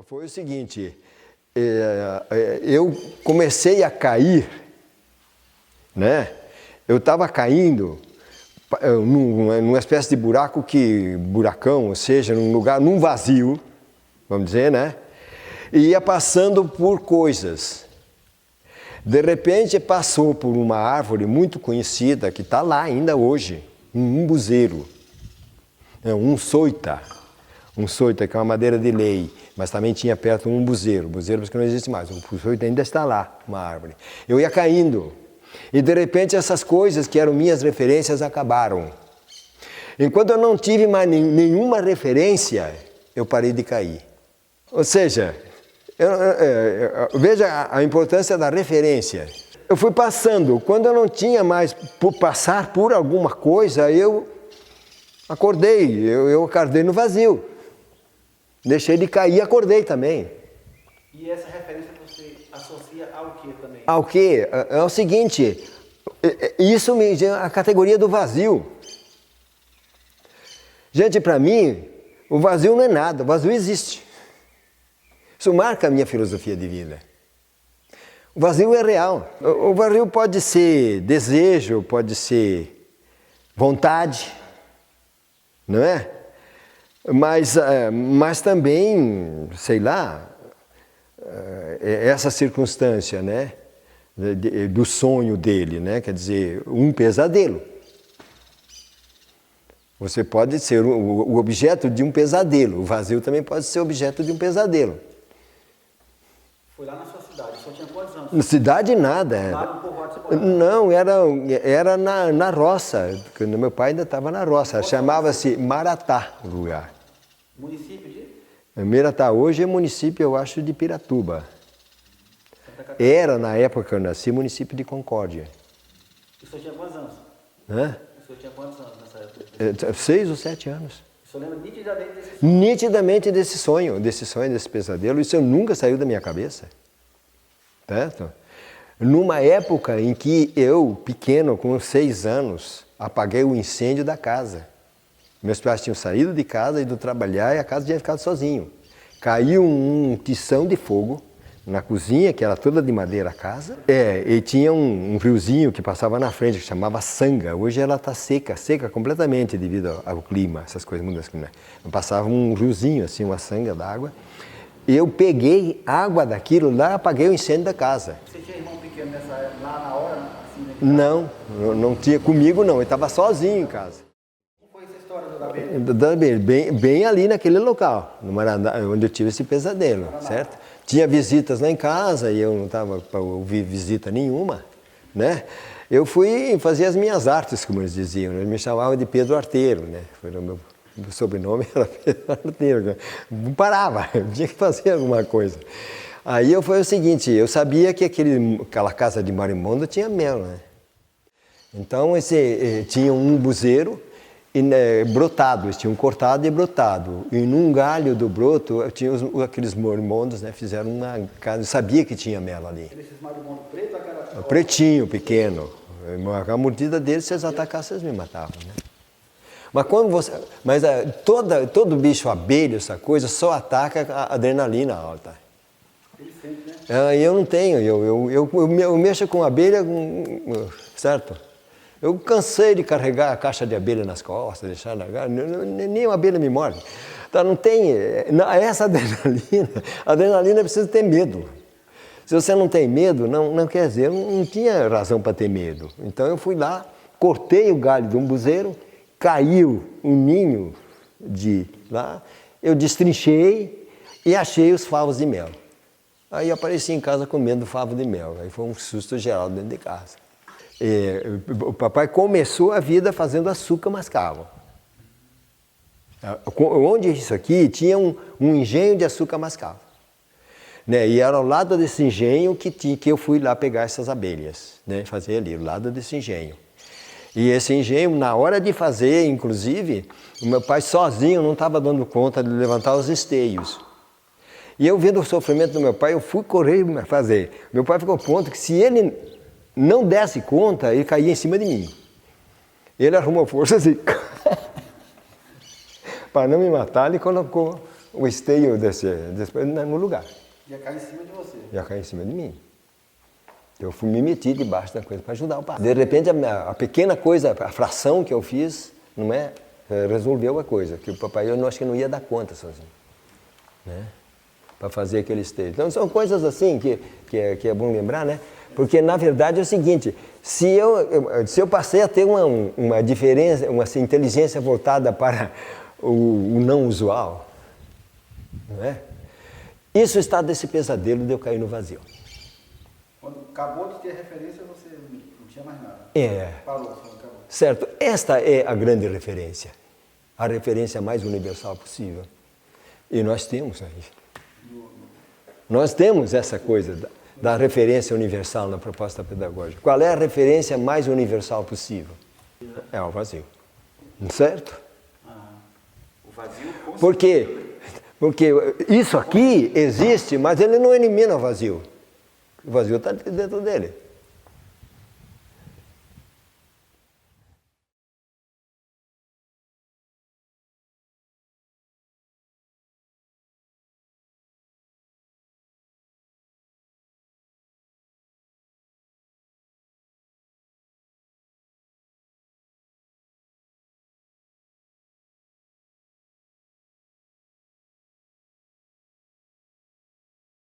Foi o seguinte, eu comecei a cair, né? Eu estava caindo numa espécie de buracão, ou seja, num lugar, num vazio, vamos dizer, né? E ia passando por coisas. De repente passou por uma árvore muito conhecida, que está lá ainda hoje, um umbuzeiro, um soita. Um soita, que é uma madeira de lei, mas também tinha perto um umbuzeiro. Umbuzeiro porque não existe mais, o soita ainda está lá, uma árvore. Eu ia caindo, e de repente essas coisas que eram minhas referências acabaram. Enquanto eu não tive mais nenhuma referência, eu parei de cair. Ou seja, veja a importância da referência. Eu fui passando, quando eu não tinha mais por passar por alguma coisa, eu acordei, eu acordei no vazio. Deixei de cair e acordei também. E essa referência você associa ao que também? Ao que? É o seguinte, isso me é a categoria do vazio. Gente, para mim, o vazio não é nada, o vazio existe. Isso marca a minha filosofia de vida. O vazio é real. O vazio pode ser desejo, pode ser vontade, não é? Mas também, sei lá, essa circunstância, né, do sonho dele, né, quer dizer, um pesadelo. Você pode ser o objeto de um pesadelo, o vazio também pode ser objeto de um pesadelo. Foi lá na sua cidade, só tinha quantos anos? Cidade nada. Não, era na roça, quando meu pai ainda estava na roça, chamava-se Maratá o lugar. Município de? Maratá hoje é município, eu acho, de Piratuba. Era, na época que eu nasci, município de Concórdia. E o senhor tinha quantos anos? Hã? O senhor tinha quantos anos nessa época? 6 ou 7 anos. O senhor lembra nitidamente desse sonho? Nitidamente desse sonho, desse pesadelo. Isso nunca saiu da minha cabeça. Certo? Numa época em que eu, pequeno, com 6 anos, apaguei o incêndio da casa. Meus pais tinham saído de casa, ido trabalhar e a casa tinha ficado sozinho. Caiu um tição de fogo na cozinha, que era toda de madeira a casa. E tinha um riozinho que passava na frente, que chamava Sanga. Hoje ela está seca completamente devido ao clima, essas coisas mudam. Né? Passava um riozinho, assim, uma sanga d'água. Eu peguei água daquilo lá e apaguei o incêndio da casa. Você tinha irmão pequeno nessa época, lá na hora? Assim, né? Não tinha comigo não, eu estava sozinho em casa. Como foi essa história da abelha? Bem ali naquele local, no Marandá, onde eu tive esse pesadelo, certo? Tinha visitas lá em casa e eu não estava para ouvir visita nenhuma, né? Eu fui fazer as minhas artes, como eles diziam, eles me chamavam de Pedro Arteiro, né? Foi o meu sobrenome era Pedro Arteiro, não parava, eu tinha que fazer alguma coisa. Aí foi o seguinte, eu sabia que aquela casa de Marimonda tinha mel, né? Então tinha um umbuzeiro brotado, eles tinham cortado e brotado. E num galho do broto, tinha aqueles marimondos, né? Fizeram uma casa, eu sabia que tinha mel ali. Esses marimondos pretos, aquela... Pretinho, pequeno. A mordida deles, se eles atacassem, eles me matavam, né? Mas todo bicho, abelha, essa coisa, só ataca a adrenalina alta. Ele sente, né? Eu não tenho, eu mexo com abelha, certo? Eu cansei de carregar a caixa de abelha nas costas, deixar nem uma abelha me morde. Então não tem, essa adrenalina precisa ter medo. Se você não tem medo, não quer dizer, eu não tinha razão para ter medo. Então eu fui lá, cortei o galho de um umbuzeiro, caiu um ninho de lá, eu destrinchei e achei os favos de mel. Aí apareci em casa comendo favo de mel, aí foi um susto geral dentro de casa. O papai começou a vida fazendo açúcar mascavo. Onde isso aqui tinha um engenho de açúcar mascavo. Né? E era ao lado desse engenho que eu fui lá pegar essas abelhas, né? Fazer ali, ao lado desse engenho. E esse engenho, na hora de fazer, inclusive, o meu pai sozinho não estava dando conta de levantar os esteios. E eu vendo o sofrimento do meu pai, eu fui correr fazer. Meu pai ficou ao ponto que se ele não desse conta, ele caía em cima de mim. Ele arrumou força assim. Para não me matar, ele colocou o esteio no lugar. Ia cair em cima de você. Ia cair em cima de mim. Eu fui me meter debaixo da coisa para ajudar o padre. De repente, a pequena coisa, a fração que eu fiz, não é, resolveu a coisa, que o papai eu acho que não ia dar conta sozinho, né? Para fazer aquele esteio. Então são coisas assim que é bom lembrar, né? Porque na verdade é o seguinte, se eu passei a ter uma diferença, uma assim, inteligência voltada para o não usual, não é? Isso está desse pesadelo de eu cair no vazio. Quando acabou de ter referência, você não tinha mais nada. Parou, acabou. Certo, esta é a grande referência. A referência mais universal possível. E nós temos aí. Nós temos essa coisa da referência universal na proposta pedagógica. Qual é a referência mais universal possível? É o vazio. Certo? O vazio... Por quê? Porque isso aqui existe, mas ele não elimina o vazio. O vazio está dentro dele.